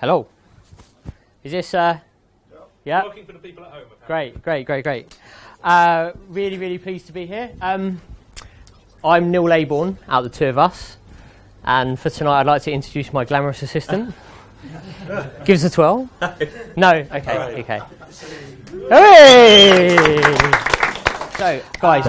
Hello. Is this, yeah? Working for the people at home, apparently. Great. Really, really pleased to be here. I'm Neil Laybourne, out of the two of us. And for tonight, I'd like to introduce my glamorous assistant. Give us a twirl. No? Okay. Hey! So, guys,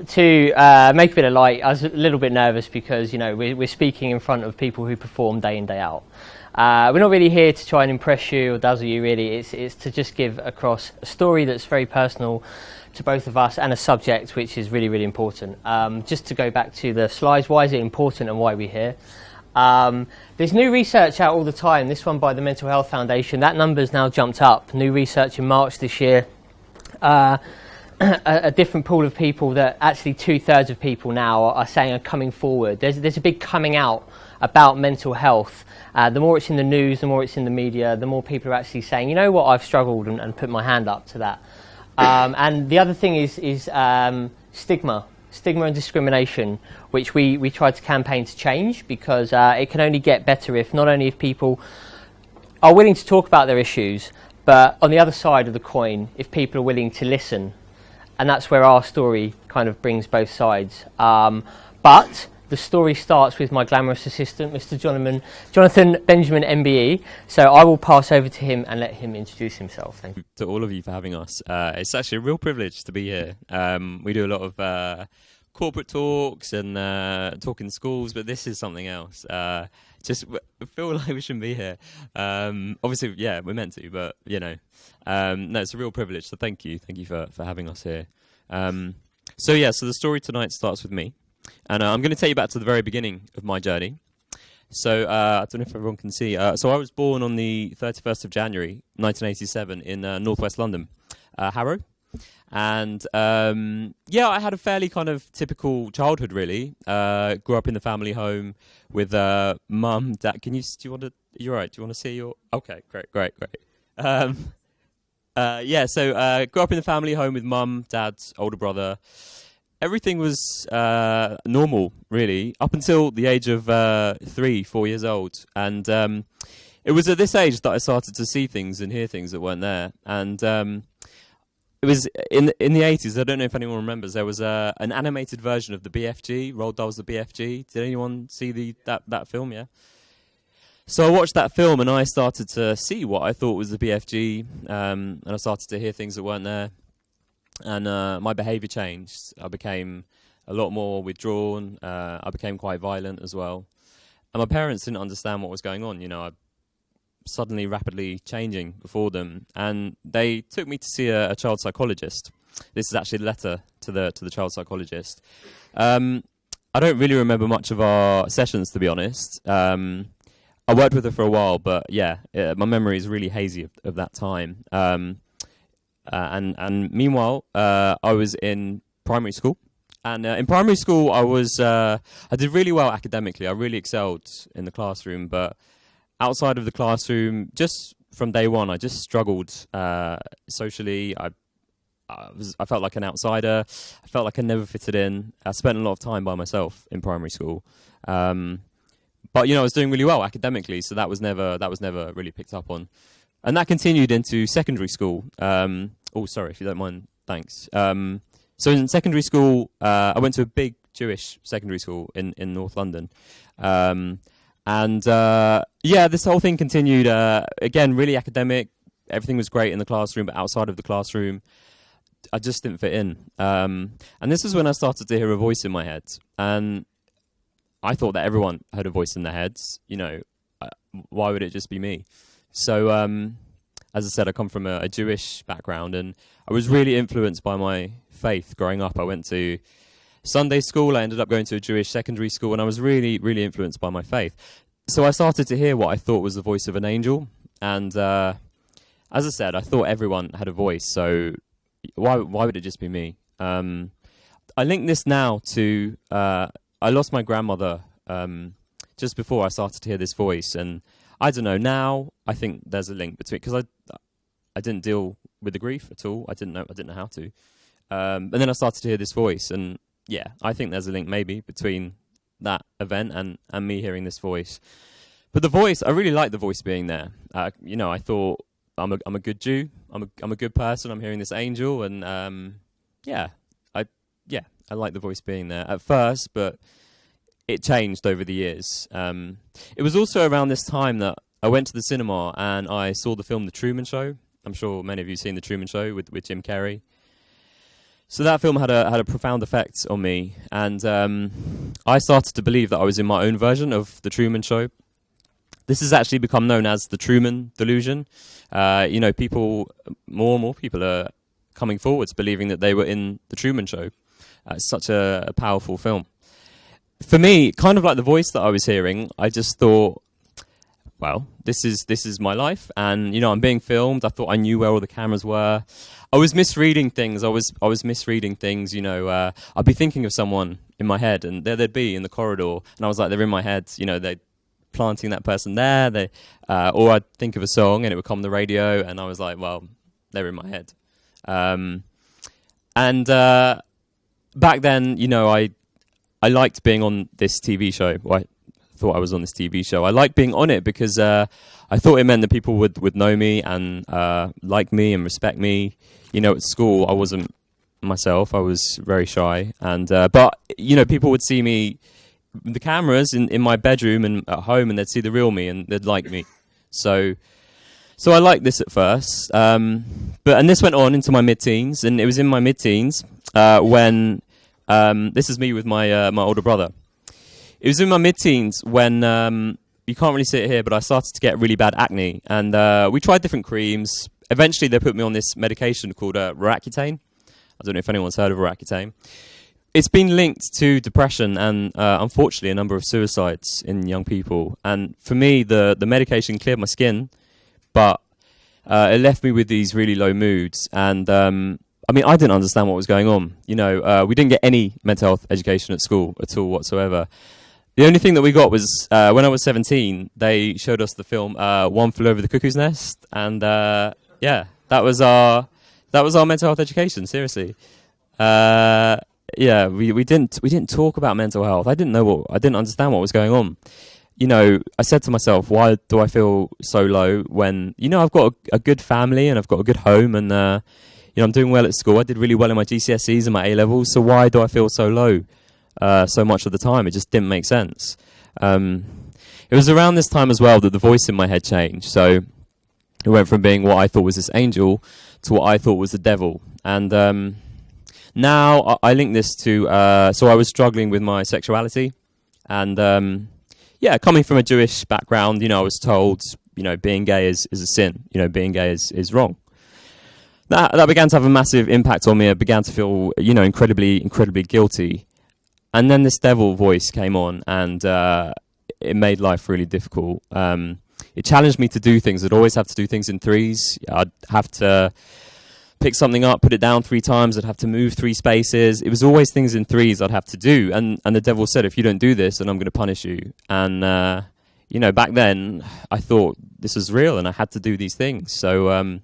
to make a bit of light, I was a little bit nervous because, we're speaking in front of people who perform day in, day out. We're not really here to try and impress you or dazzle you, really. It's to just give across a story that's very personal to both of us and a subject which is really, really important. Just to go back to the slides, why is it important and why we're here? There's new research out all the time, this one by the Mental Health Foundation. That number's now jumped up. New research in March this year. A different pool of people that actually 2/3 of people now are saying are coming forward. There's a big coming out about mental health. The more it's in the news, the more it's in the media, the more people are actually saying, you know what, I've struggled and put my hand up to that. And the other thing is stigma and discrimination, which we tried to campaign to change because it can only get better if not only if people are willing to talk about their issues, but on the other side of the coin, if people are willing to listen. And that's where our story kind of brings both sides. But the story starts with my glamorous assistant, Mr. Jonathan Benjamin MBE. So I will pass over to him and let him introduce himself. Thank you. To all of you for having us. It's actually a real privilege to be here. We do a lot of corporate talks and talk in schools, but this is something else. Just feel like we shouldn't be here. Obviously, yeah, we're meant to, but no, it's a real privilege. So thank you for having us here. So the story tonight starts with me, and I'm going to take you back to the very beginning of my journey. So I don't know if everyone can see. So I was born on the 31st of January, 1987, in northwest London, Harrow. And I had a fairly kind of typical childhood, really. Grew up in the family home with mum, dad. You're right. Do you want to see your? Okay, great. So grew up in the family home with mum, dad, older brother. Everything was normal, really, up until the age of 3-4 years old. And it was at this age that I started to see things and hear things that weren't there. And it was in the 80s. I don't know if anyone remembers. There was an animated version of the BFG, Roald Dahl's The BFG. Did anyone see that film? Yeah. So I watched that film and I started to see what I thought was the BFG, and I started to hear things that weren't there. And my behaviour changed. I became a lot more withdrawn. I became quite violent as well. And my parents didn't understand what was going on. I suddenly rapidly changing before them, and they took me to see a child psychologist. This is actually a letter to the child psychologist. I don't really remember much of our sessions, to be honest. I worked with her for a while, but my memory is really hazy of that time. And meanwhile, I was in primary school, and in primary school I did really well academically. I really excelled in the classroom, but outside of the classroom, just from day one, I just struggled socially. I felt like an outsider. I felt like I never fitted in. I spent a lot of time by myself in primary school, but I was doing really well academically, so that was never really picked up on, and that continued into secondary school. Sorry, if you don't mind, thanks. So in secondary school, I went to a big Jewish secondary school in North London. This whole thing continued, again, really academic. Everything was great in the classroom, but outside of the classroom, I just didn't fit in. And this is when I started to hear a voice in my head. And I thought that everyone had a voice in their heads. Why would it just be me? So, as I said, I come from a Jewish background, and I was really influenced by my faith growing up. I went to Sunday school. I ended up going to a Jewish secondary school, and I was really, really influenced by my faith. So I started to hear what I thought was the voice of an angel. And as I said, I thought everyone had a voice. So why would it just be me? I link this now to I lost my grandmother just before I started to hear this voice. And I don't know, now I think there's a link between, because I didn't deal with the grief at all. I didn't know how to. And then I started to hear this voice, and I think there's a link maybe between that event and me hearing this voice. But the voice, I really liked the voice being there. You know, I thought I'm a good Jew. I'm a good person. I'm hearing this angel, and I like the voice being there at first, but it changed over the years. It was also around this time that I went to the cinema and I saw the film The Truman Show. I'm sure many of you have seen The Truman Show with Jim Carrey. So that film had a profound effect on me, and I started to believe that I was in my own version of The Truman Show. This has actually become known as the Truman Delusion. You know, more and more people are coming forwards believing that they were in The Truman Show. It's such a powerful film. For me, kind of like the voice that I was hearing, I just thought, well, this is my life, and you know, I'm being filmed. I thought I knew where all the cameras were. I was misreading things. I was misreading things. You know, I'd be thinking of someone in my head, and there they'd be in the corridor, and I was like, they're in my head. You know, they're planting that person there. Or I'd think of a song, and it would come on the radio, and I was like, well, they're in my head. Back then, you know, I liked being on this TV show. Well, I thought I was on this TV show. I liked being on it because I thought it meant that people would know me and like me and respect me. You know, at school, I wasn't myself. I was very shy. But, you know, people would see me, the cameras in my bedroom and at home, and they'd see the real me and they'd like me. So I liked this at first. And this went on into my mid-teens, and it was in my mid-teens when this is me with my older brother. It was in my mid-teens when you can't really see it here, but I started to get really bad acne, and we tried different creams. Eventually, they put me on this medication called Roaccutane. I don't know if anyone's heard of Roaccutane. It's been linked to depression and, unfortunately, a number of suicides in young people. And for me, the medication cleared my skin, but it left me with these really low moods. And I mean, I didn't understand what was going on. You know, we didn't get any mental health education at school at all whatsoever. The only thing that we got was when I was 17, they showed us the film One Flew Over the Cuckoo's Nest, and that was our mental health education. Seriously, we didn't talk about mental health. I didn't understand what was going on. You know, I said to myself, why do I feel so low when, you know, I've got a good family and I've got a good home, and you know, I'm doing well at school. I did really well in my GCSEs and my A-levels, so why do I feel so low so much of the time? It just didn't make sense. It was around this time as well that the voice in my head changed. So it went from being what I thought was this angel to what I thought was the devil. And now I link this to, so I was struggling with my sexuality. And coming from a Jewish background, you know, I was told, you know, being gay is a sin. You know, being gay is wrong. That began to have a massive impact on me. I began to feel, you know, incredibly guilty. And then this devil voice came on, and it made life really difficult. It challenged me to do things. I'd always have to do things in threes. I'd have to pick something up, put it down 3 times. I'd have to move 3 spaces. It was always things in threes I'd have to do. And the devil said, if you don't do this, then I'm going to punish you. And, you know, back then, I thought this was real, and I had to do these things. So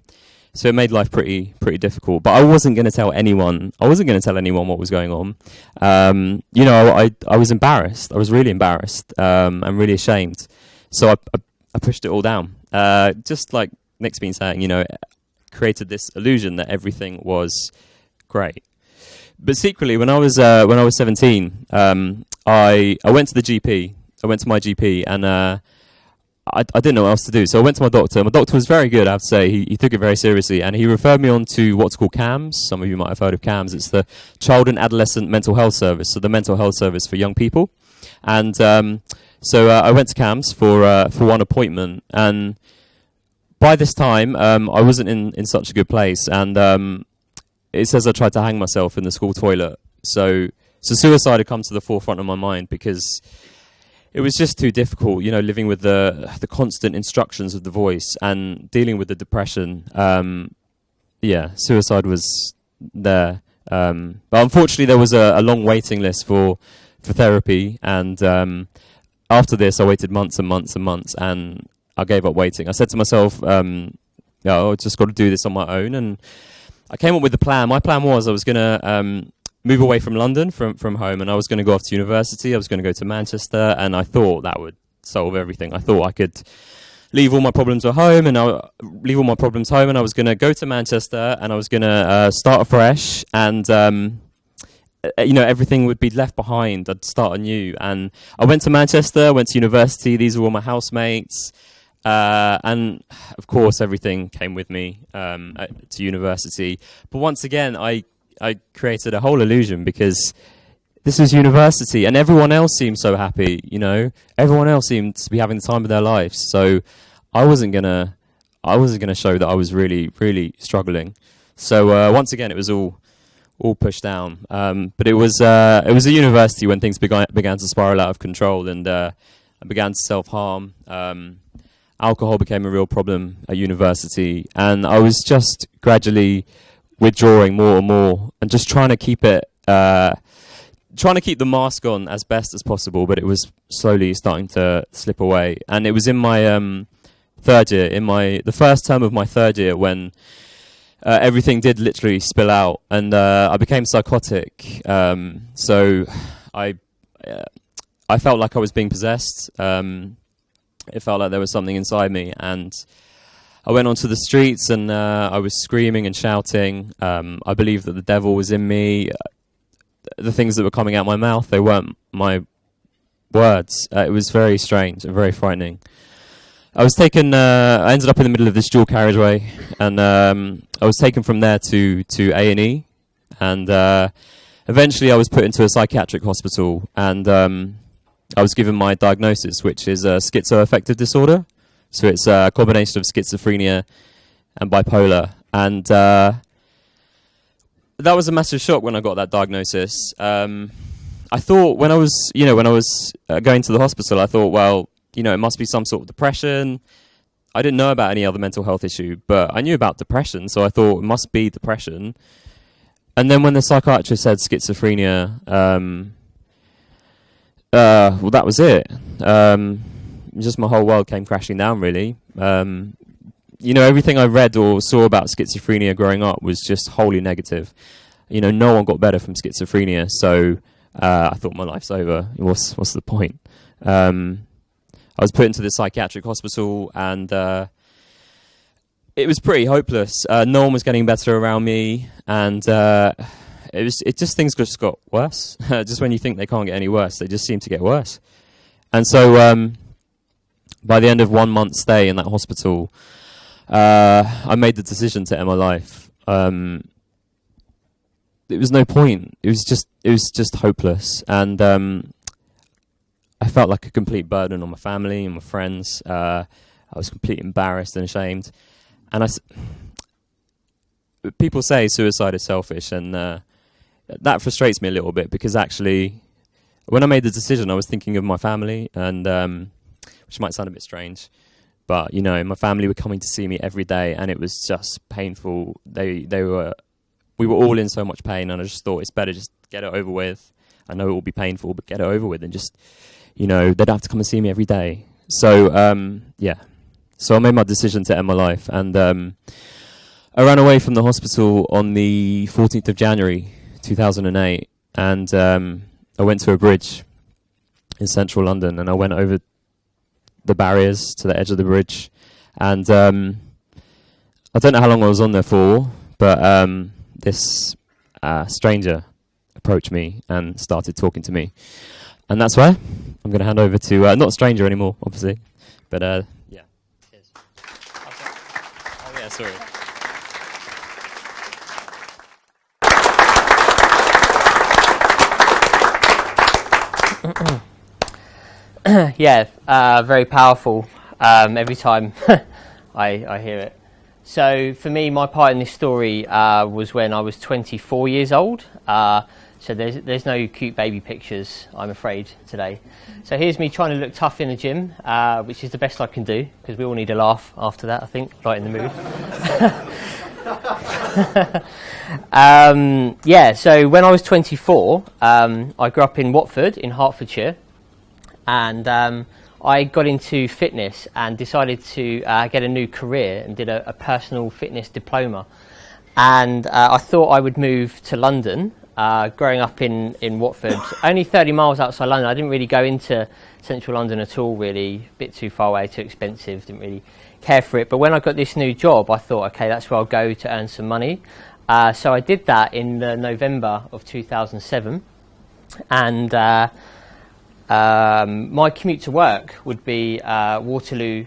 it made life pretty difficult. But I wasn't going to tell anyone. I wasn't going to tell anyone what was going on. You know, I was embarrassed. I was really embarrassed. I'm really ashamed. So I pushed it all down. Just like Nick's been saying, you know, created this illusion that everything was great. But secretly, when I was 17, I went to the GP. I went to my GP, and I didn't know what else to do, so I went to my doctor. My doctor was very good, I have to say. He took it very seriously, and he referred me on to what's called CAMS. Some of you might have heard of CAMS. It's the Child and Adolescent Mental Health Service, so the mental health service for young people. And so I went to CAMS for one appointment, and by this time, I wasn't in such a good place, and it says I tried to hang myself in the school toilet. So suicide had come to the forefront of my mind because it was just too difficult, you know, living with the constant instructions of the voice and dealing with the depression. Suicide was there. But unfortunately, there was a long waiting list for therapy. And after this, I waited months and months and months, and I gave up waiting. I said to myself, I've just got to do this on my own. And I came up with a plan. My plan was I was going to move away from London, from home, and I was going to go off to university. I was going to go to Manchester, and I thought that would solve everything. I thought I could leave all my problems at home, and I was going to go to Manchester, and I was going to start afresh, and everything would be left behind. I'd start anew, and I went to Manchester, went to university. These were all my housemates, and of course, everything came with me to university. But once again, I created a whole illusion, because this was university, and everyone else seemed so happy. Everyone else seemed to be having the time of their lives. So I wasn't gonna show that I was really, really struggling. So once again, it was all pushed down. But it was at university when things began to spiral out of control, and I began to self-harm. Alcohol became a real problem at university, and I was just gradually withdrawing more and more, and just trying to keep the mask on as best as possible, but it was slowly starting to slip away. And it was in my third year, the first term of my third year, when everything did literally spill out, and I became psychotic. So I felt like I was being possessed. It felt like there was something inside me, and I went onto the streets, and I was screaming and shouting. I believed that the devil was in me. The things that were coming out my mouth, they weren't my words. It was very strange and very frightening. I ended up in the middle of this dual carriageway, and I was taken from there to A&E, and eventually I was put into a psychiatric hospital, and I was given my diagnosis, which is schizoaffective disorder. So it's a combination of schizophrenia and bipolar, and that was a massive shock when I got that diagnosis. I thought when I was going to the hospital, I thought, well, it must be some sort of depression. I didn't know about any other mental health issue, but I knew about depression, so I thought it must be depression. And then when the psychiatrist said schizophrenia, well, that was it. Just my whole world came crashing down, really. Everything I read or saw about schizophrenia growing up was just wholly negative. No one got better from schizophrenia, so I thought my life's over. What's the point? I was put into the psychiatric hospital, and it was pretty hopeless. No one was getting better around me, and things just got worse. Just when you think they can't get any worse, they just seem to get worse. And so by the end of 1 month's stay in that hospital, I made the decision to end my life. There was no point. It was just hopeless, and I felt like a complete burden on my family and my friends. I was completely embarrassed and ashamed. And people say suicide is selfish, and that frustrates me a little bit, because actually, when I made the decision, I was thinking of my family, and which might sound a bit strange, but my family were coming to see me every day, and it was just painful. We were all in so much pain, and I just thought it's better just get it over with. I know it will be painful, but get it over with, and just they'd have to come and see me every day. So so I made my decision to end my life, and I ran away from the hospital on the 14th of January 2008, and I went to a bridge in central London, and I went over the barriers to the edge of the bridge, and I don't know how long I was on there for, but this stranger approached me and started talking to me, and that's where I'm going to hand over to not a stranger anymore, obviously, but yeah. Cheers. Oh yeah, sorry. Yeah, very powerful every time I hear it. So for me, my part in this story was when I was 24 years old. So there's no cute baby pictures, I'm afraid, today. So here's me trying to look tough in the gym, which is the best I can do, because we all need a laugh after that, I think, right in the mood. So when I was 24, I grew up in Watford, in Hertfordshire, and I got into fitness and decided to get a new career, and did a personal fitness diploma. And I thought I would move to London growing up in Watford, only 30 miles outside London. I didn't really go into central London at all, really. A bit too far away, too expensive, didn't really care for it. But when I got this new job, I thought, okay, that's where I'll go to earn some money. So I did that in November of 2007. And my commute to work would be Waterloo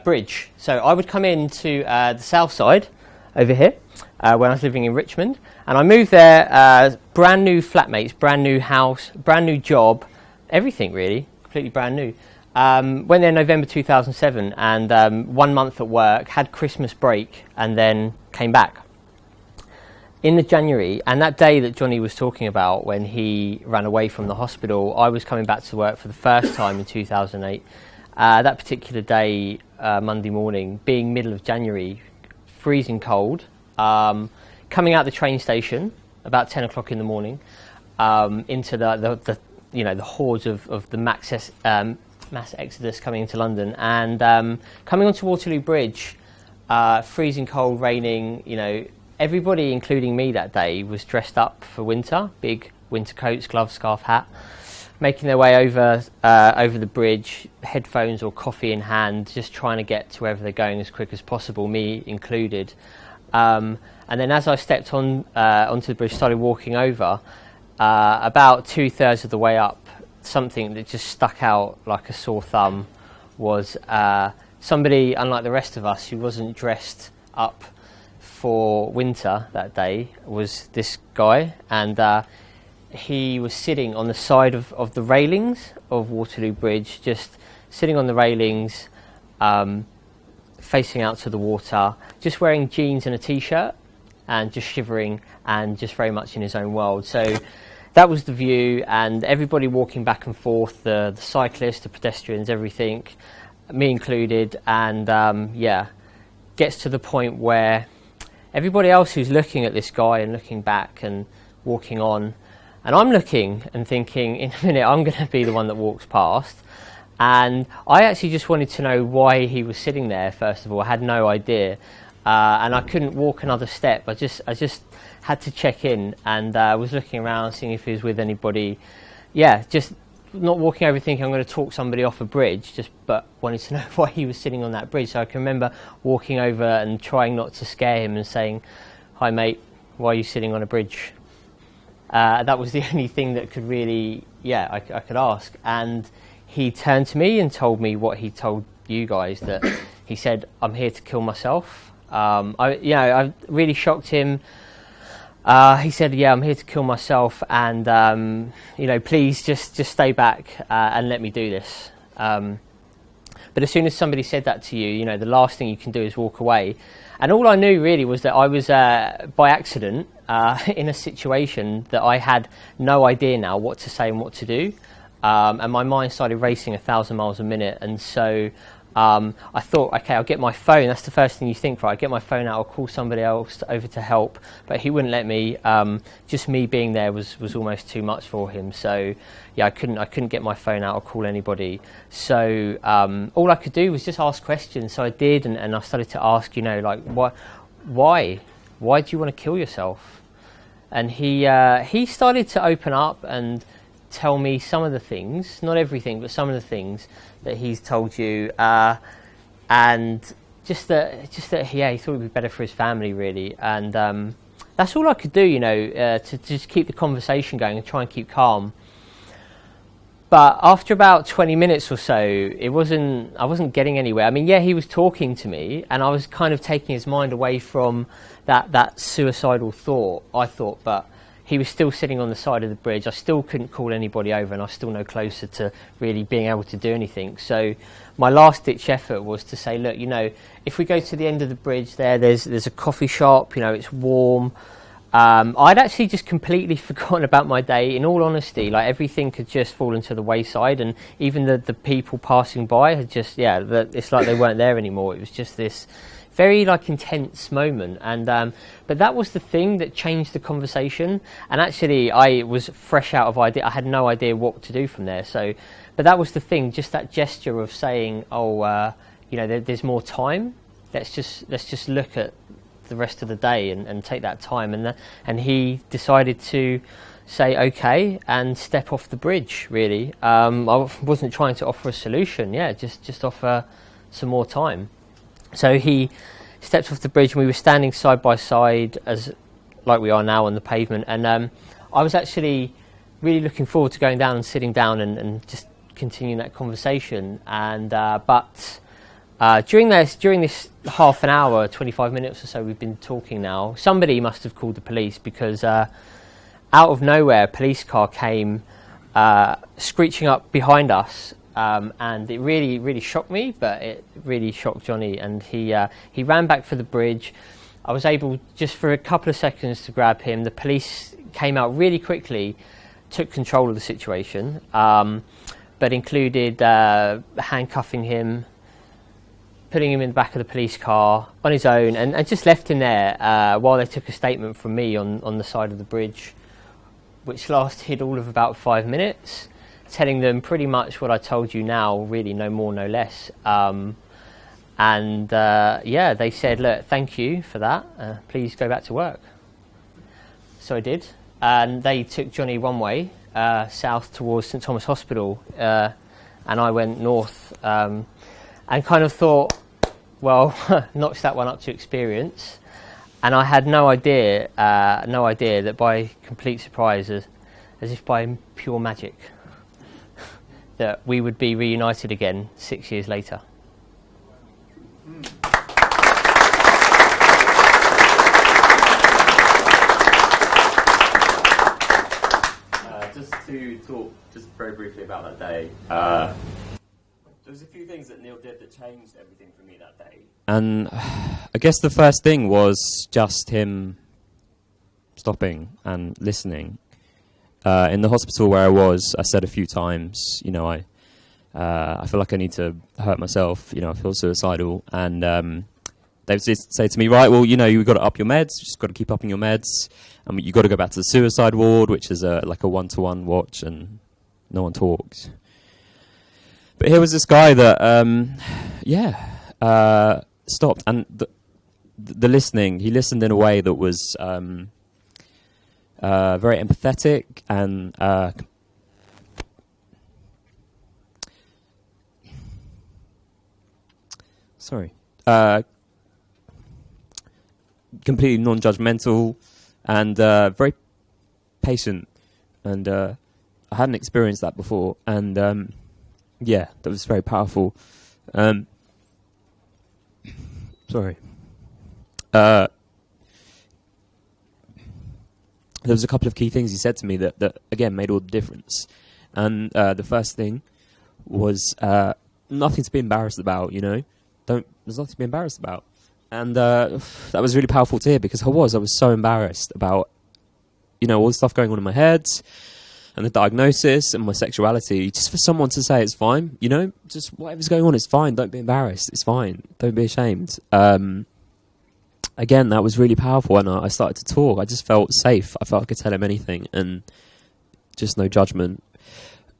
Bridge. So I would come into the south side over here when I was living in Richmond. And I moved there, brand new flatmates, brand new house, brand new job, everything really, completely brand new. Went there in November 2007 and 1 month at work, had Christmas break and then came back. In the January, and that day that Johnny was talking about when he ran away from the hospital, I was coming back to work for the first time in 2008. That particular day, Monday morning, being middle of January, freezing cold, coming out the train station about 10 o'clock in the morning, into the hordes of the mass exodus coming into London, and coming onto Waterloo Bridge, freezing cold, raining. Everybody, including me that day, was dressed up for winter, big winter coats, gloves, scarf, hat, making their way over the bridge, headphones or coffee in hand, just trying to get to wherever they're going as quick as possible, me included. And then as I stepped onto the bridge, started walking over, about 2/3 of the way up, something that just stuck out like a sore thumb was somebody, unlike the rest of us, who wasn't dressed up for winter that day, was this guy, and he was sitting on the side of the railings of Waterloo Bridge, just sitting on the railings, facing out to the water, just wearing jeans and a t-shirt, and just shivering and just very much in his own world. So that was the view, and everybody walking back and forth, the cyclists, the pedestrians, everything, me included, and gets to the point where everybody else who's looking at this guy and looking back and walking on, and I'm looking and thinking, in a minute I'm going to be the one that walks past. And I actually just wanted to know why he was sitting there, first of all. I had no idea. And I couldn't walk another step. I just had to check in, and was looking around, seeing if he was with anybody. Yeah, just not walking over thinking I'm going to talk somebody off a bridge, but wanted to know why he was sitting on that bridge. So I can remember walking over and trying not to scare him and saying, "Hi mate, why are you sitting on a bridge?" That was the only thing that could really, I could ask. And he turned to me and told me what he told you guys, that he said, "I'm here to kill myself." I really shocked him. He said, "Yeah, I'm here to kill myself, and please just stay back and let me do this." But as soon as somebody said that to you, the last thing you can do is walk away. And all I knew really was that I was by accident in a situation that I had no idea now what to say and what to do, and my mind started racing 1,000 miles a minute. And so I thought, okay, I'll get my phone. That's the first thing you think, right? I'll get my phone out, I'll call somebody else over to help. But he wouldn't let me. Just me being there was almost too much for him. So I couldn't get my phone out or call anybody. So all I could do was just ask questions. So I did, and I started to ask, why do you want to kill yourself? And he started to open up and tell me some of the things, not everything, but some of the things that he's told you, and just that he thought it would be better for his family, really. And that's all I could do, to just keep the conversation going and try and keep calm. But after about 20 minutes or so, I wasn't getting anywhere. I mean, he was talking to me, and I was kind of taking his mind away from that suicidal thought, I thought, but he was still sitting on the side of the bridge. I still couldn't call anybody over, and I was still no closer to really being able to do anything. So my last-ditch effort was to say, look, if we go to the end of the bridge there's a coffee shop, it's warm. I'd actually just completely forgotten about my day, in all honesty. Like, everything had just fallen to the wayside, and even the people passing by had just, it's like they weren't there anymore. It was just this very intense moment, and but that was the thing that changed the conversation. And actually, I was fresh out of idea. I had no idea what to do from there. So, but that was the thing, just that gesture of saying, there's more time. Let's just look at the rest of the day and take that time. And he decided to say okay and step off the bridge, really. I wasn't trying to offer a solution, just offer some more time. So he stepped off the bridge and we were standing side by side like we are now on the pavement, and I was actually really looking forward to going down and sitting down and just continuing that conversation. And but during this half an hour, 25 minutes or so we've been talking now, somebody must have called the police, because out of nowhere a police car came screeching up behind us, and it really, really shocked me, but it really shocked Johnny, and he ran back for the bridge. I was able just for a couple of seconds to grab him. The police came out really quickly, took control of the situation, but included handcuffing him, putting him in the back of the police car on his own, and just left him there while they took a statement from me on the side of the bridge, which lasted all of about 5 minutes, telling them pretty much what I told you now, really, no more, no less. They said, look, thank you for that. Please go back to work. So I did. And they took Johnny one way, south towards St Thomas Hospital, and I went north, and kind of thought, well, notch that one up to experience. And I had no idea that by complete surprise, as if by pure magic, that we would be reunited again 6 years later. Just to talk just very briefly about that day, there was a few things that Neil did that changed everything for me that day. And I guess the first thing was just him stopping and listening. In the hospital where I was, I said a few times, I feel like I need to hurt myself, I feel suicidal. And they would say to me, right, well, you've got to up your meds, you just got to keep upping your meds. And you've got to go back to the suicide ward, which is like a one-to-one watch, and no one talks. But here was this guy that, stopped. And the listening, he listened in a way that was very empathetic and completely non-judgmental and very patient. And I hadn't experienced that before, and that was very powerful. There was a couple of key things he said to me that again made all the difference. And the first thing was nothing to be embarrassed about, there's nothing to be embarrassed about. And that was really powerful to hear, because I was so embarrassed about, all the stuff going on in my head and the diagnosis and my sexuality. Just for someone to say it's fine, just whatever's going on, it's fine. Don't be embarrassed. It's fine. Don't be ashamed. Again, that was really powerful, and I started to talk. I just felt safe. I felt I could tell him anything, and just no judgment.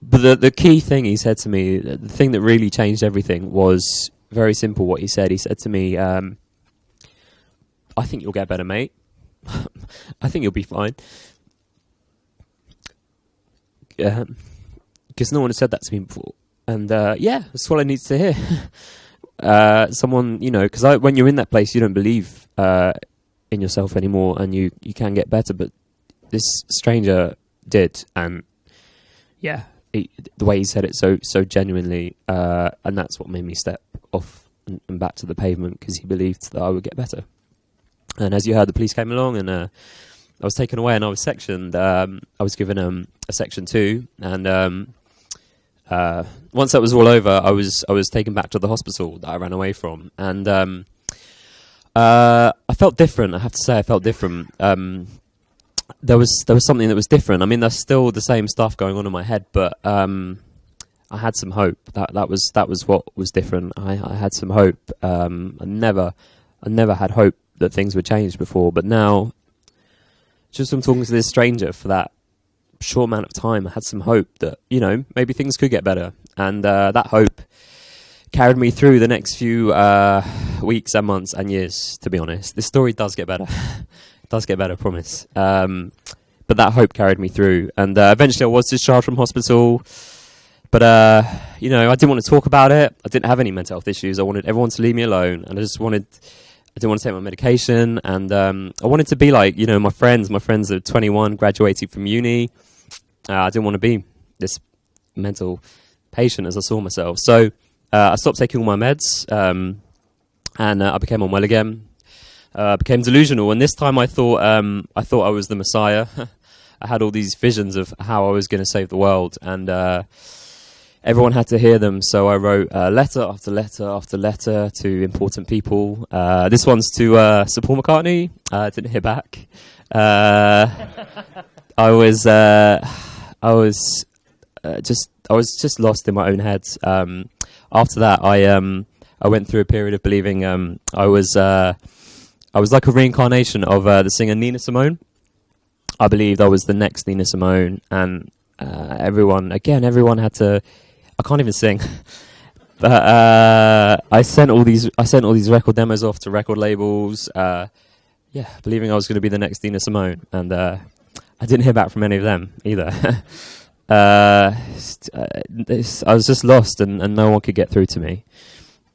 But the key thing he said to me, the thing that really changed everything, was very simple what he said. He said to me, I think you'll get better, mate. I think you'll be fine. Because no one had said that to me before. And that's all I needed to hear. Someone, because when you're in that place, you don't believe in yourself anymore, and you can get better. But this stranger did, and the way he said it so genuinely, and that's what made me step off and back to the pavement, because he believed that I would get better. And as you heard, the police came along, and I was taken away, and I was sectioned. I was given a section 2, and once that was all over, I was taken back to the hospital that I ran away from, and I felt different. I have to say, I felt different. There was something that was different. I mean, there's still the same stuff going on in my head, but I had some hope. That was what was different. I had some hope. I never had hope that things would change before, but now, just from talking to this stranger for that short amount of time, I had some hope that, maybe things could get better. And that hope carried me through the next few weeks and months and years, to be honest. This story does get better. It does get better, I promise. but that hope carried me through. And eventually I was discharged from hospital. But, I didn't want to talk about it. I didn't have any mental health issues. I wanted everyone to leave me alone. And I didn't want to take my medication. And I wanted to be like, my friends. My friends are 21, graduating from uni. I didn't want to be this mental patient as I saw myself. So I stopped taking all my meds. And I became unwell again. Became delusional. And this time I thought I was the Messiah. I had all these visions of how I was going to save the world. And everyone had to hear them, so I wrote letter after letter after letter to important people. This one's to Sir Paul McCartney. Didn't hear back. I was just lost in my own head. After that, I went through a period of believing I was like a reincarnation of the singer Nina Simone. I believed I was the next Nina Simone, and everyone had to. I can't even sing, but I sent all these record demos off to record labels, believing I was going to be the next Nina Simone, and I didn't hear back from any of them either. I was just lost, and no one could get through to me.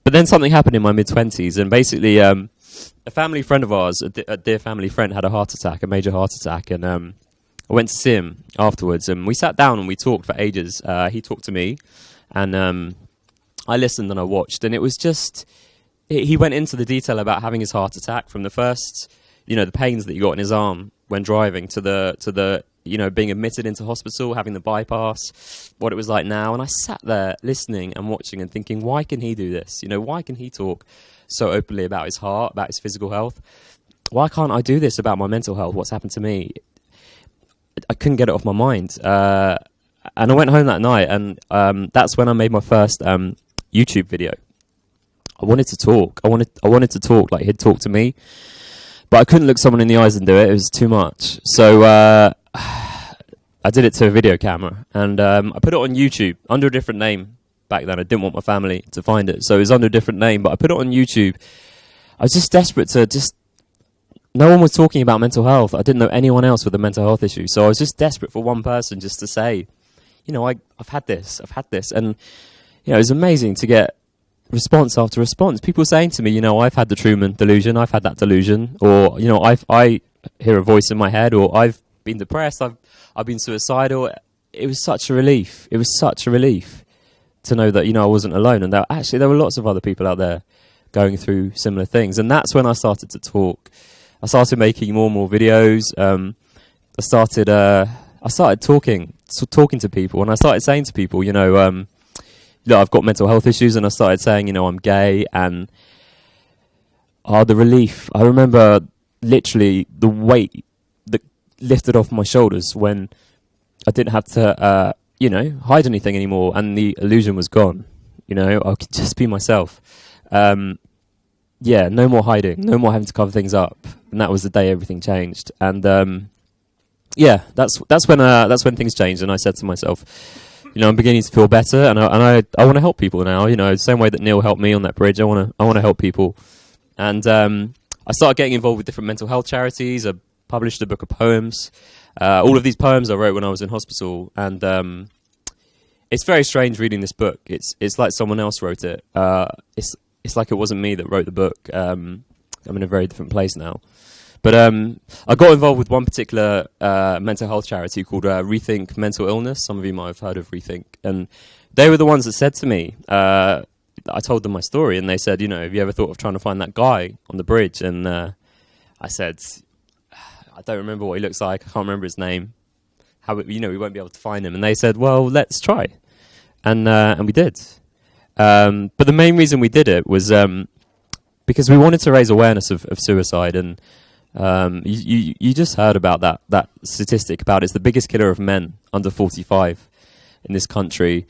But then something happened in my mid-20s, and basically a family friend of ours, a dear family friend, had a major heart attack, and I went to see him afterwards, and we sat down and we talked for ages. He talked to me, and I listened and I watched, and it was just... He went into the detail about having his heart attack, from the first, the pains that he got in his arm when driving, to the being admitted into hospital, having the bypass, what it was like now. And I sat there listening and watching and thinking, why can he do this? Why can he talk so openly about his heart, about his physical health? Why can't I do this about my mental health? What's happened to me? I couldn't get it off my mind. And I went home that night, and that's when I made my first YouTube video. I wanted to talk. I wanted to talk like he'd talk to me, but I couldn't look someone in the eyes and do it. It was too much. So I did it to a video camera, and I put it on YouTube under a different name. Back then, I didn't want my family to find it, so it was under a different name, but I put it on YouTube. I was just desperate to no one was talking about mental health. I didn't know anyone else with a mental health issue, so I was just desperate for one person just to say, I've had this. And, it was amazing to get response after response. People saying to me, I've had the Truman delusion, I've had that delusion, or, I hear a voice in my head, or I've been depressed, I've been suicidal. It was such a relief. It was such a relief to know that, I wasn't alone, and there were lots of other people out there going through similar things. And that's when I started to talk. I started making more and more videos. I started talking to people, and I started saying to people, I've got mental health issues, and I started saying, I'm gay, and the relief. I remember literally the weight that lifted off my shoulders when I didn't have to, hide anything anymore, and the illusion was gone. I could just be myself. No more hiding, no more having to cover things up. And that was the day everything changed. And that's when things changed. And I said to myself, I'm beginning to feel better, and I want to help people now. The same way that Neil helped me on that bridge, I want to help people. And I started getting involved with different mental health charities. I published a book of poems. All of these poems I wrote when I was in hospital, and it's very strange reading this book. It's like someone else wrote it. It's like it wasn't me that wrote the book. I'm in a very different place now. But I got involved with one particular mental health charity called Rethink Mental Illness. Some of you might have heard of Rethink. And they were the ones that said to me, I told them my story, and they said, have you ever thought of trying to find that guy on the bridge? And I said, I don't remember what he looks like. I can't remember his name. We won't be able to find him. And they said, well, let's try. And we did. But the main reason we did it was because we wanted to raise awareness of suicide. And you just heard about that statistic about it's the biggest killer of men under 45 in this country.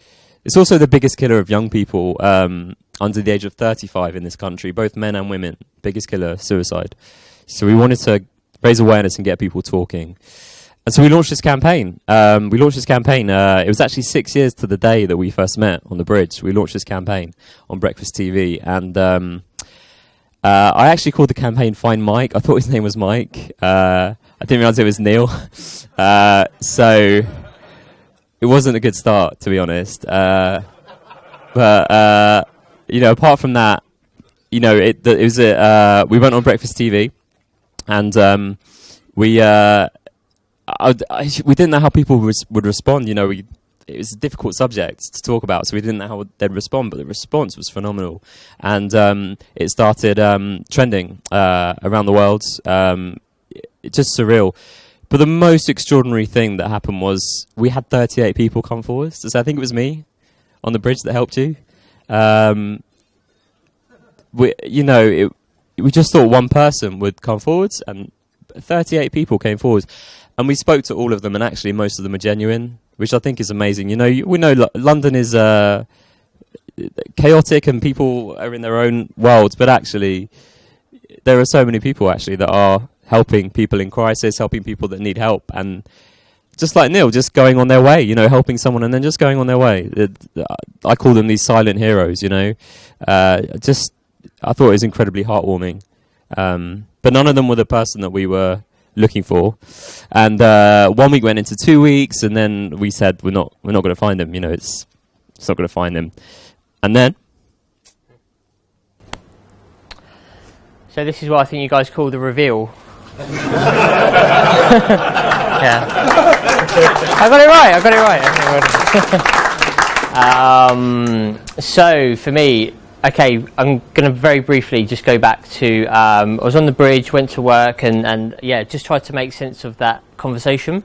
It's also the biggest killer of young people under the age of 35 in this country, both men and women. Biggest killer, suicide. So we wanted to raise awareness and get people talking. And so we launched this campaign. It was actually 6 years to the day that we first met on the bridge. We launched this campaign on Breakfast TV. And I actually called the campaign Find Mike. I thought his name was Mike. I I didn't realise it was Neil. So it wasn't a good start, to be honest. But apart from that, it was we went on Breakfast TV, and we didn't know how people would respond. It was a difficult subject to talk about, so we didn't know how they'd respond, but the response was phenomenal. And it started trending around the world. It's just surreal. But the most extraordinary thing that happened was we had 38 people come forward. So I think it was me on the bridge that helped you. We just thought one person would come forwards, and 38 people came forward. And we spoke to all of them, and actually most of them are genuine, which I think is amazing. We know London is chaotic and people are in their own worlds, but actually there are so many people actually that are helping people in crisis, helping people that need help, and just like Neil, just going on their way, helping someone and then just going on their way. I call them these silent heroes, I thought it was incredibly heartwarming. But none of them were the person that we were looking for. And 1 week went into 2 weeks, and then we said we're not going to find them. It's not going to find them. And then. So this is what I think you guys call the reveal. Yeah. I got it right. So for me, okay, I'm going to very briefly just go back to, I was on the bridge, went to work, and just tried to make sense of that conversation.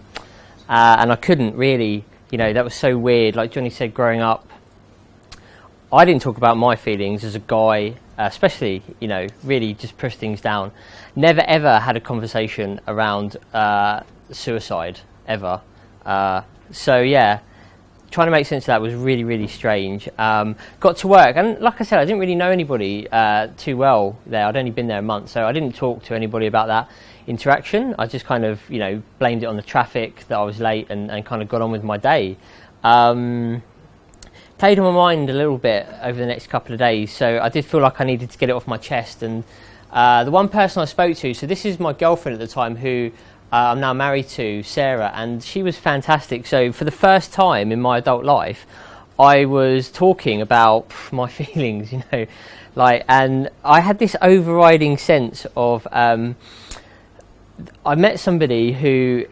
And I couldn't really, that was so weird. Like Johnny said, growing up, I didn't talk about my feelings as a guy, especially, really just push things down. Never ever had a conversation around suicide, ever. So yeah, trying to make sense of that was really, really strange. Got to work, and like I said, I didn't really know anybody too well there. I'd only been there a month, so I didn't talk to anybody about that interaction. I just kind of, blamed it on the traffic, that I was late, and kind of got on with my day. Played on my mind a little bit over the next couple of days, so I did feel like I needed to get it off my chest. And the one person I spoke to, so this is my girlfriend at the time, who I'm now married to, Sarah, and she was fantastic. So for the first time in my adult life, I was talking about my feelings, and I had this overriding sense of, I met somebody who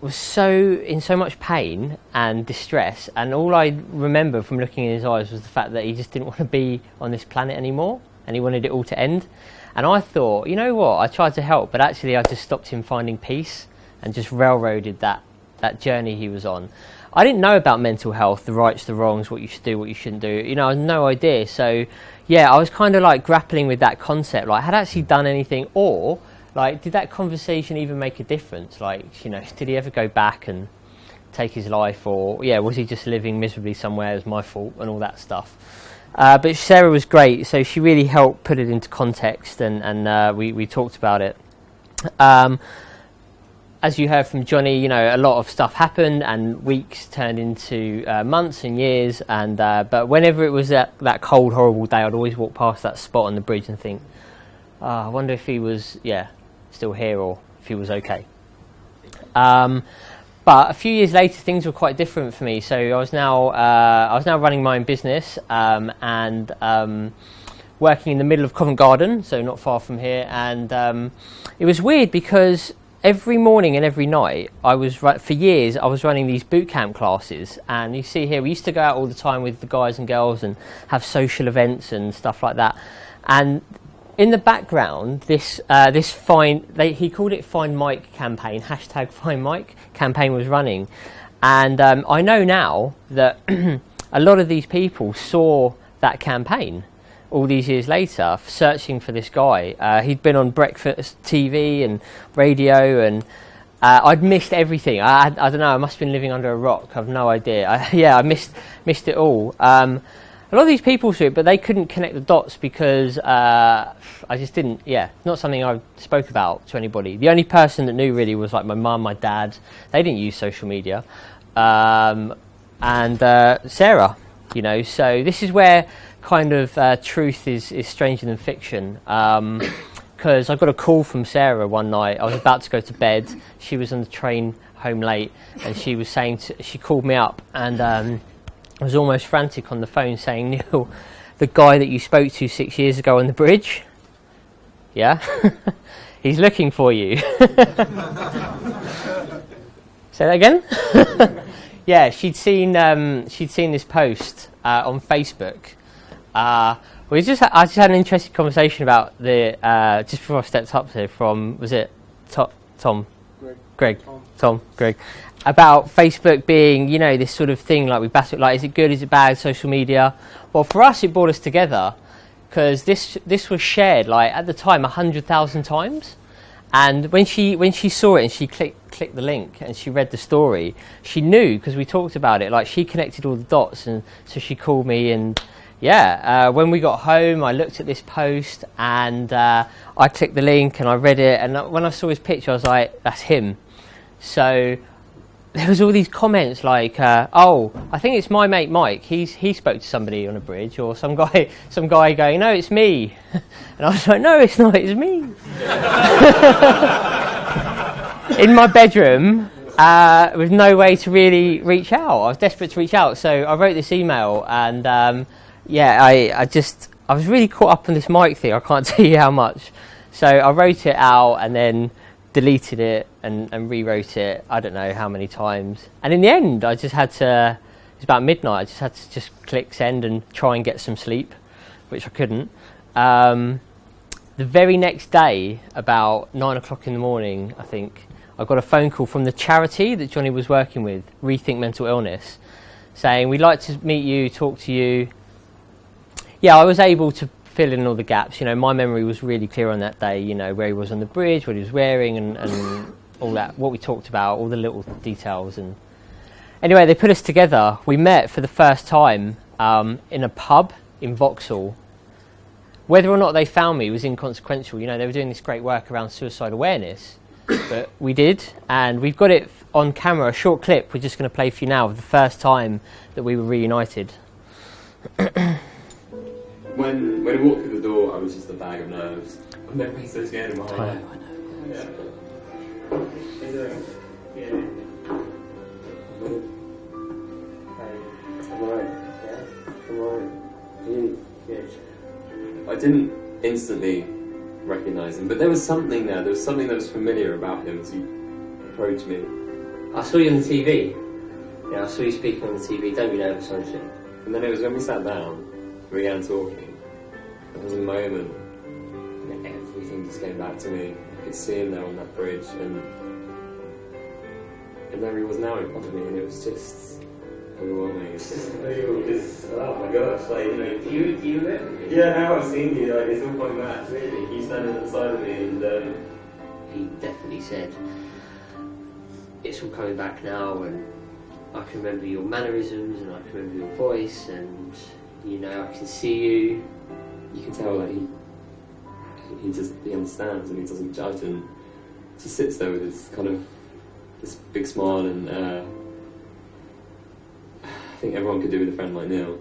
was in so much pain and distress, and all I remember from looking in his eyes was the fact that he just didn't want to be on this planet anymore, and he wanted it all to end. And I thought, you know what, I tried to help, but actually I just stopped him finding peace and just railroaded that journey he was on. I didn't know about mental health, the rights, the wrongs, what you should do, what you shouldn't do. I had no idea. So, yeah, I was kind of like grappling with that concept. Like, had I actually done anything, or like, did that conversation even make a difference? Like, did he ever go back and take his life, or was he just living miserably somewhere? It was my fault and all that stuff. But Sarah was great, so she really helped put it into context, and we talked about it. As you heard from Johnny, a lot of stuff happened, and weeks turned into months and years. And but whenever it was that cold, horrible day, I'd always walk past that spot on the bridge and think, I wonder if he was, still here, or if he was okay. But a few years later, things were quite different for me. So I was now running my own business, and working in the middle of Covent Garden, so not far from here. And it was weird because every morning and every night, for years, I was running these boot camp classes. And you see here, we used to go out all the time with the guys and girls and have social events and stuff like that. And in the background, he called it Find Mike campaign, hashtag Find Mike campaign was running. And I know now that a lot of these people saw that campaign all these years later, searching for this guy. He'd been on Breakfast TV and radio, and I'd missed everything. I don't know, I must have been living under a rock, I've no idea. I missed it all. A lot of these people saw it, but they couldn't connect the dots because I just didn't, not something I spoke about to anybody. The only person that knew really was like my mum, my dad. They didn't use social media. And Sarah, so this is where kind of truth is stranger than fiction. Because because I got a call from Sarah one night. I was about to go to bed. She was on the train home late, and she was saying she called me up, and I was almost frantic on the phone saying, Neil, the guy that you spoke to 6 years ago on the bridge, yeah, he's looking for you. Say that again? Yeah, she'd seen this post on Facebook. I just had an interesting conversation about the just before I stepped up here from, was it Tom? Greg. About Facebook being, you know, this sort of thing like we battle, like, is it good, is it bad, social media? Well, for us it brought us together because this was shared like at the time 100,000 times. And when she saw it and she clicked the link and she read the story, she knew, because we talked about it, like she connected all the dots, and so she called me. And when we got home, I looked at this post and I clicked the link and I read it, and when I saw his picture I was like, that's him. So there was all these comments like, oh, I think it's my mate Mike, he spoke to somebody on a bridge, or some guy going, no, it's me. And I was like, no, it's not, it's me. In my bedroom, with no way to really reach out. I was desperate to reach out, so I wrote this email, and I was really caught up on this Mike thing. I can't tell you how much. So I wrote it out and then deleted it and rewrote it, I don't know how many times. And in the end, I just had to, it was about midnight, I just had to just click send and try and get some sleep, which I couldn't. The very next day, about 9 o'clock in the morning, I think, I got a phone call from the charity that Johnny was working with, Rethink Mental Illness, saying, we'd like to meet you, talk to you. Yeah, I was able to fill in all the gaps. You know, my memory was really clear on that day, you know, where he was on the bridge, what he was wearing, and all that, what we talked about, all the little details. And anyway, they put us together. We met for the first time in a pub in Vauxhall. Whether or not they found me was inconsequential. You know, they were doing this great work around suicide awareness, but we did, and we've got it on camera, a short clip we're just going to play for you now of the first time that we were reunited. When we walked through the door, I was just a bag of nerves. I've never been so scared in my whole life. Yeah. I didn't instantly recognise him, but there was something there. There was something that was familiar about him as he approached me. I saw you on the TV. Yeah, I saw you speaking on the TV. Don't be nervous, aren't you? And then it was when we sat down, we began talking. There was a moment, and everything just came back to me. I could see him there on that bridge, and there he was now in front of me, and it was just overwhelming. It's just oh my gosh, like, you know, do you remember me? Yeah, now I've seen you, like, it's all coming back, really. You standing at the side of me, and he definitely said, it's all coming back now, and I can remember your mannerisms, and I can remember your voice, and, you know, I can see you. You can tell that he understands and he doesn't judge, and just sits there with this kind of this big smile, and I think everyone could do with a friend like Neil.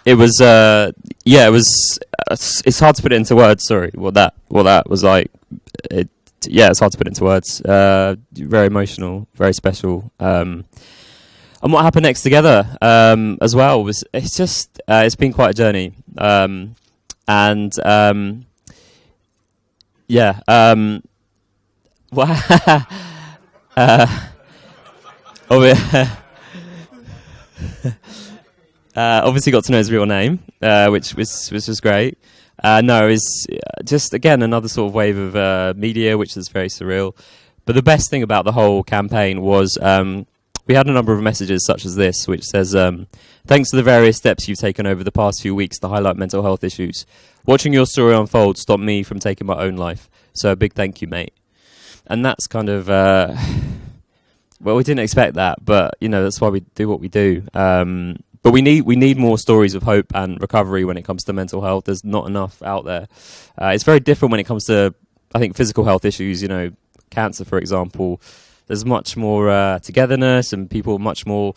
It was, it's hard to put it into words, sorry, what that was like. It's hard to put it into words. Very emotional, very special. And what happened next together, as well, it's just, it's been quite a journey. Obviously got to know his real name, which was great. No, it's just, again, another sort of wave of media, which is very surreal. But the best thing about the whole campaign was we had a number of messages such as this, which says, thanks to the various steps you've taken over the past few weeks to highlight mental health issues. Watching your story unfold stopped me from taking my own life. So a big thank you, mate. And that's kind of... well, we didn't expect that, but, you know, that's why we do what we do. But we need more stories of hope and recovery when it comes to mental health. There's not enough out there. It's very different when it comes to, I think, physical health issues. Cancer, for example. There's much more togetherness, and people much more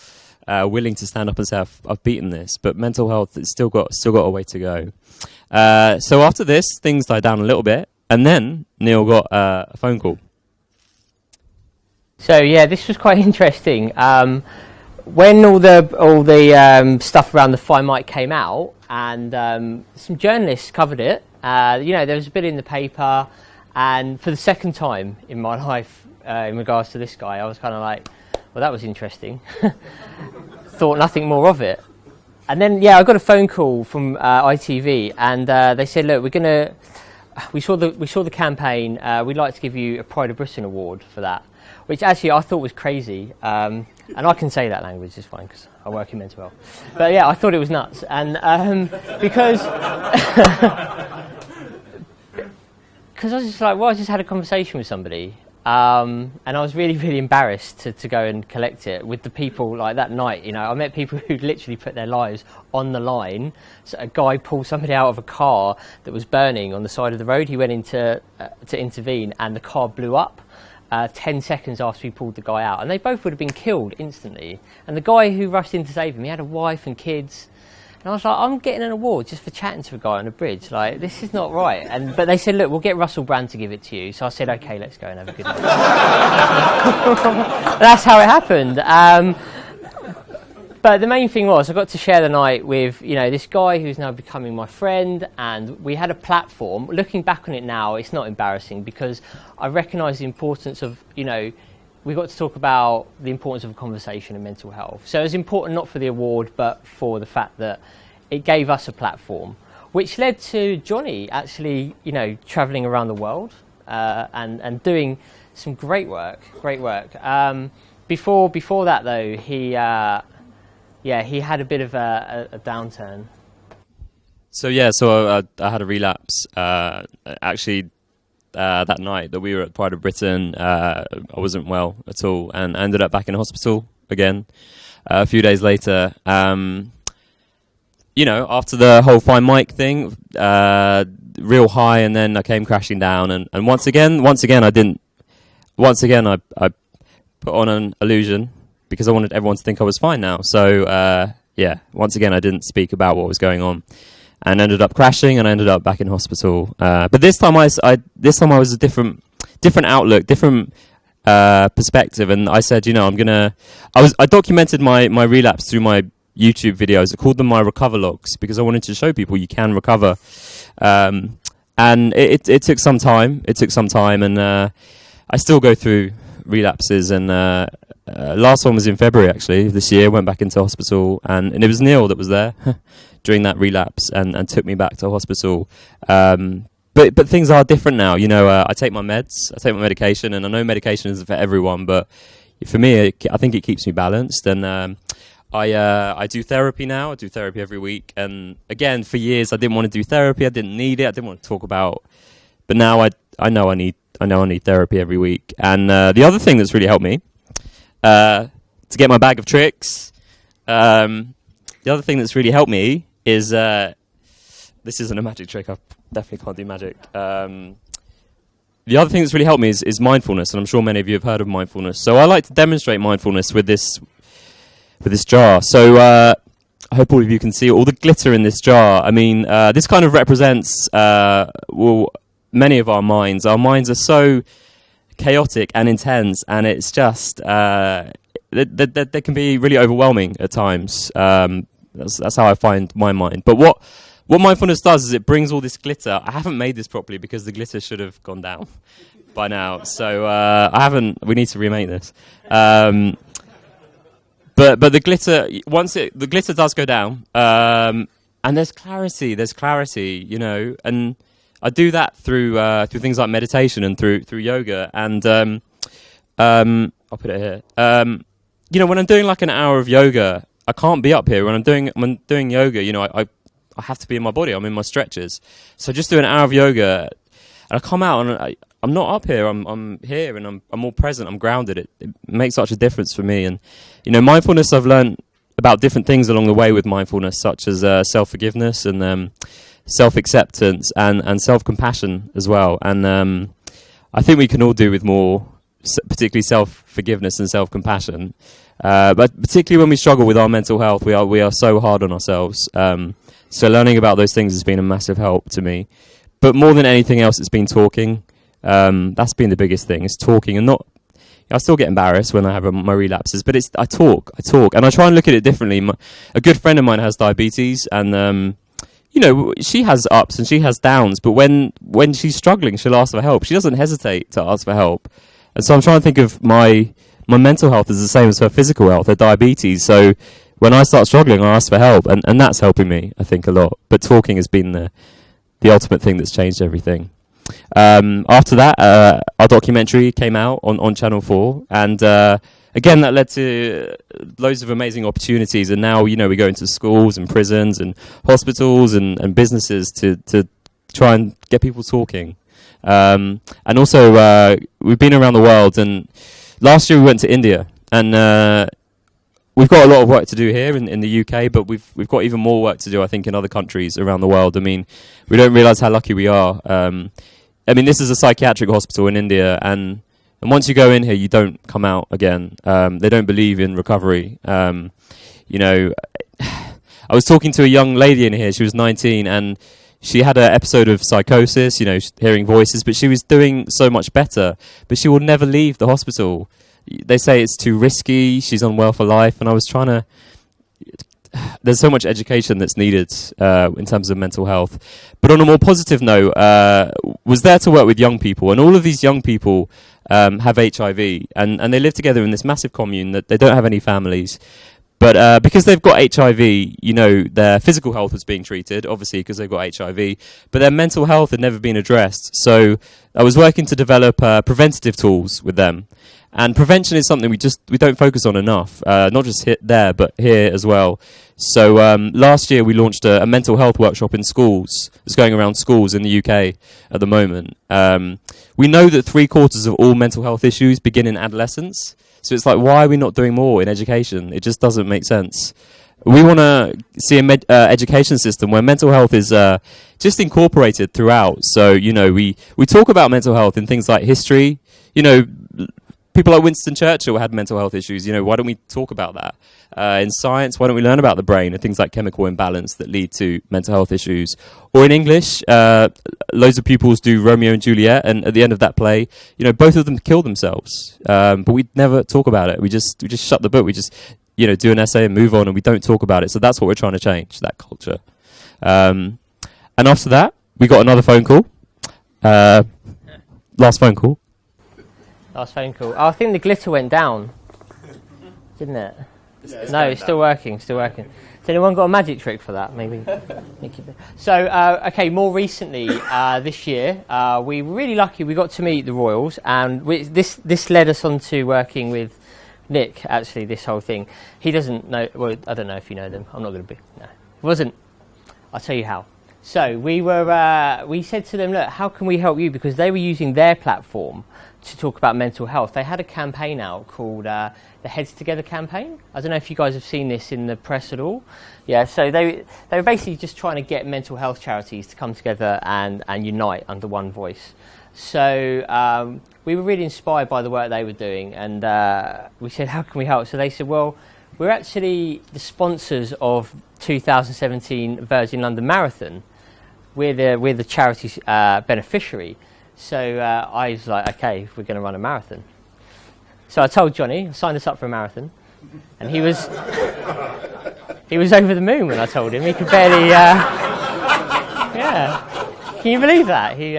willing to stand up and say, "I've beaten this." But mental health, it's still got a way to go. So after this, things died down a little bit, and then Neil got a phone call. So yeah, this was quite interesting. When all the stuff around the Find Mike came out, and some journalists covered it. There was a bit in the paper, and for the second time in my life, in regards to this guy, I was kind of like, well, that was interesting. Thought nothing more of it. And then, I got a phone call from ITV, and they said, look, we saw the campaign. We'd like to give you a Pride of Britain award for that, which actually I thought was crazy. And I can say that language, it's fine, because I work in mental health. But yeah, I thought it was nuts. And because I was just like, well, I just had a conversation with somebody. And I was really, really embarrassed to go and collect it with the people like that night. I met people who literally put their lives on the line. So a guy pulled somebody out of a car that was burning on the side of the road. He went in to intervene, and the car blew up 10 seconds after he pulled the guy out. And they both would have been killed instantly. And the guy who rushed in to save him, he had a wife and kids. And I was like, I'm getting an award just for chatting to a guy on a bridge. Like, this is not right. But they said, look, we'll get Russell Brand to give it to you. So I said, OK, let's go and have a good night. That's how it happened. But the main thing was I got to share the night with, this guy who's now becoming my friend. And we had a platform. Looking back on it now, it's not embarrassing because I recognise the importance of, we got to talk about the importance of a conversation in mental health. So it was important not for the award, but for the fact that it gave us a platform, which led to Johnny actually, travelling around the world and doing some great work. Before that, though, he had a bit of a downturn. So I had a relapse. Actually, that night that we were at Pride of Britain, I wasn't well at all, and I ended up back in hospital again a few days later. After the whole Find Mike thing, real high, and then I came crashing down, and once again I put on an illusion because I wanted everyone to think I was fine now. So once again I didn't speak about what was going on. And ended up crashing, and I ended up back in hospital. But this time I was a different outlook, different perspective, and I said, I documented my relapse through my YouTube videos. I called them my recover logs because I wanted to show people you can recover. And it took some time. And I still go through relapses. And last one was in February actually this year. Went back into hospital, and it was Neil that was there. During that relapse and took me back to hospital. But things are different now. I take my meds, I take my medication, and I know medication isn't for everyone, but for me, I think it keeps me balanced. And I do therapy now. I do therapy every week. And again, for years, I didn't want to do therapy. I didn't need it. I didn't want to talk about. But now I know I need therapy every week. And the other thing that's really helped me to get my bag of tricks. The other thing that's really helped me is this isn't a magic trick. I definitely can't do magic. The other thing that's really helped me is mindfulness, and I'm sure many of you have heard of mindfulness. So I like to demonstrate mindfulness with this jar. So I hope all of you can see all the glitter in this jar. I mean, this kind of represents many of our minds. Our minds are so chaotic and intense, and it's just they can be really overwhelming at times. That's how I find my mind. But what mindfulness does is it brings all this glitter. I haven't made this properly because the glitter should have gone down by now. So I haven't. We need to remake this. But the glitter, the glitter does go down, and there's clarity. And I do that through things like meditation and through yoga. And I'll put it here. When I'm doing like an hour of yoga, I can't be up here. When I'm doing yoga, I have to be in my body. I'm in my stretches. So I just do an hour of yoga, and I come out and I'm not up here. I'm here, and I'm more present. I'm grounded. It makes such a difference for me. And mindfulness I've learned about different things along the way with mindfulness, such as self-forgiveness and self-acceptance and self-compassion as well. And I think we can all do with more, particularly self-forgiveness and self-compassion. But particularly when we struggle with our mental health, we are so hard on ourselves. So learning about those things has been a massive help to me. But more than anything else, it's been talking. That's been the biggest thing, is talking. And not, I still get embarrassed when I have my relapses, but I talk, and I try and look at it differently. A good friend of mine has diabetes, and she has ups and she has downs, but when she's struggling, she'll ask for help. She doesn't hesitate to ask for help. And so I'm trying to think of my mental health is the same as her physical health, her diabetes. So when I start struggling, I ask for help, and that's helping me, I think, a lot. But talking has been the ultimate thing that's changed everything. After that, our documentary came out on Channel 4, and again, that led to loads of amazing opportunities. And now, we go into schools and prisons and hospitals and businesses to try and get people talking. And also, we've been around the world, and last year we went to India, and we've got a lot of work to do here in the UK, but we've got even more work to do, I think, in other countries around the world. I mean, we don't realise how lucky we are. This is a psychiatric hospital in India, and once you go in here, you don't come out again. They don't believe in recovery. I was talking to a young lady in here. She was 19, and she had an episode of psychosis, hearing voices, but she was doing so much better. But she will never leave the hospital. They say it's too risky, she's unwell for life, and I was trying to... There's so much education that's needed in terms of mental health. But on a more positive note, was there to work with young people, and all of these young people have HIV, and they live together in this massive commune that they don't have any families. But because they've got HIV, their physical health was being treated, obviously, because they've got HIV, but their mental health had never been addressed. So I was working to develop preventative tools with them. And prevention is something we don't focus on enough, not just there, but here as well. So last year we launched a mental health workshop in schools. It's going around schools in the UK at the moment. We know that 3/4 of all mental health issues begin in adolescence. So it's like, why are we not doing more in education? It just doesn't make sense. We want to see an education system where mental health is just incorporated throughout. So, we talk about mental health in things like history. People like Winston Churchill had mental health issues. Why don't we talk about that? In science, why don't we learn about the brain and things like chemical imbalance that lead to mental health issues? Or in English, loads of pupils do Romeo and Juliet, and at the end of that play, both of them kill themselves. But we never talk about it. We just shut the book. We just, do an essay and move on, and we don't talk about it. So that's what we're trying to change, that culture. And after that, we got another phone call. Last phone call. Last phone call. Oh, I think the glitter went down, didn't it? No, it's still working. Has anyone got a magic trick for that? Maybe. So, okay, more recently this year, we were really lucky. We got to meet the Royals, and this led us on to working with Nick, actually, this whole thing. He doesn't know... Well, I don't know if you know them. I'm not going to be... No. It wasn't... I'll tell you how. So, we said to them, look, how can we help you? Because they were using their platform to talk about mental health. They had a campaign out called the Heads Together campaign. I don't know if you guys have seen this in the press at all. Yeah, so they were basically just trying to get mental health charities to come together and unite under one voice. So we were really inspired by the work they were doing, and we said, how can we help? So they said, well, we're actually the sponsors of 2017 Virgin London Marathon. We're the charity's beneficiary. So I was like, okay, we're going to run a marathon. So I told Johnny, I signed us up for a marathon, and he was over the moon when I told him. He could barely, yeah. Can you believe that? He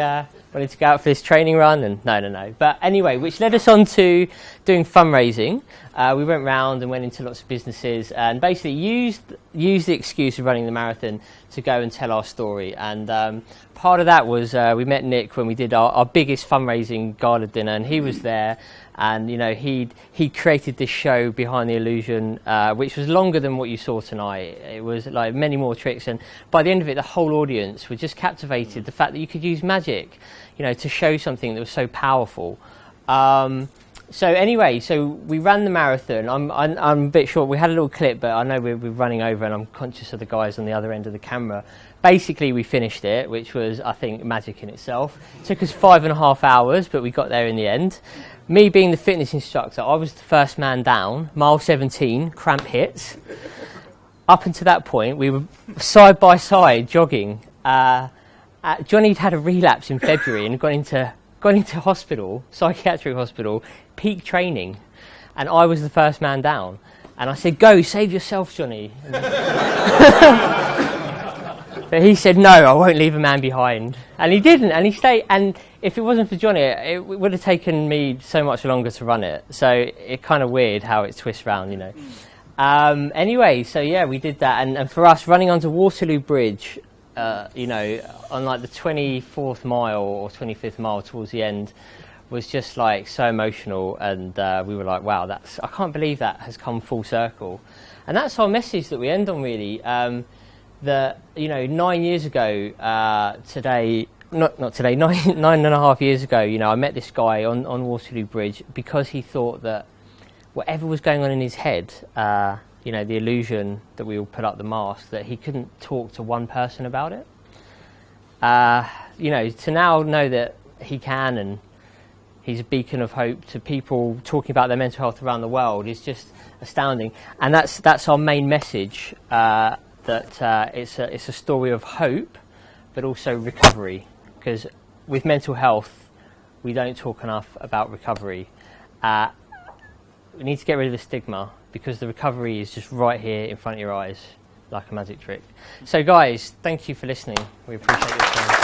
wanted to go out for this training run, and no. But anyway, which led us on to doing fundraising. We went round and went into lots of businesses and basically used the excuse of running the marathon to go and tell our story. And part of that was we met Nick when we did our biggest fundraising gala dinner, and he was there. And he created this show Behind the Illusion, which was longer than what you saw tonight. It was like many more tricks, and by the end of it, the whole audience were just captivated. The fact that you could use magic, to show something that was so powerful. So anyway, so we ran the marathon. I'm a bit short. We had a little clip, but I know we're running over, and I'm conscious of the guys on the other end of the camera. Basically, we finished it, which was, I think, magic in itself. It took us 5.5 hours, but we got there in the end. Me being the fitness instructor, I was the first man down. Mile 17, cramp hits. Up until that point, we were side by side jogging. Johnny'd had a relapse in February and gone into hospital, psychiatric hospital, peak training, and I was the first man down. And I said, "Go, save yourself, Johnny." But he said, "No, I won't leave a man behind." And he didn't, and he stayed. And if it wasn't for Johnny, it would have taken me so much longer to run it. So it's kind of weird how it twists round, you know. Anyway, so yeah, we did that. And for us, running under Waterloo Bridge, you know, on like the 24th mile or 25th mile towards the end, was just like so emotional. And we were like, wow, I can't believe that has come full circle. And that's our message that we end on, really. That, you know, 9 years ago today, not today, 9.5 years ago, you know, I met this guy on Waterloo Bridge because he thought that whatever was going on in his head, you know, the illusion that we all put up the mask, that he couldn't talk to one person about it. You know, to now know that he can, and he's a beacon of hope to people talking about their mental health around the world, is just astounding. And that's our main message. That it's a story of hope, but also recovery. Because with mental health, we don't talk enough about recovery. We need to get rid of the stigma, because the recovery is just right here in front of your eyes, like a magic trick. So guys, thank you for listening. We appreciate your time.